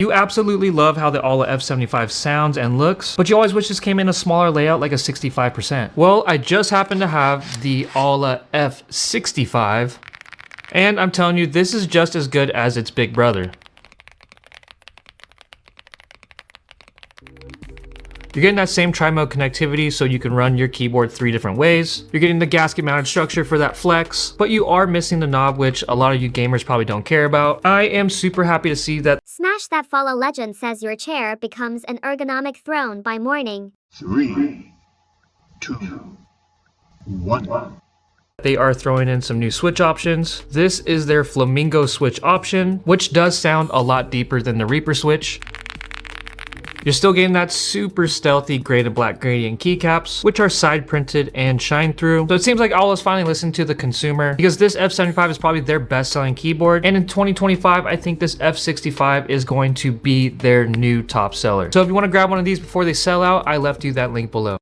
You absolutely love how the AULA F65 sounds and looks, but you always wish this came in a smaller layout like a 65%. Well, I just happen to have the AULA F65, and I'm telling you, this is just as good as its big brother. You're getting that same tri-mode connectivity so you can run your keyboard 3 different ways. You're getting the gasket mounted structure for that flex, but you are missing the knob, which a lot of you gamers probably don't care about. I am super happy to see that Smash That Follow Legend says your chair becomes an ergonomic throne by morning. 3, 2, 1. they are throwing in some new switch options. This is their Flamingo switch option, which does sound a lot deeper than the Reaper switch. You're still getting that super stealthy gray to black gradient keycaps, which are side printed and shine through. So it seems like AULA's finally listened to the consumer, because this F75 is probably their best selling keyboard. And in 2025, I think this F65 is going to be their new top seller. So if you want to grab one of these before they sell out, I left you that link below.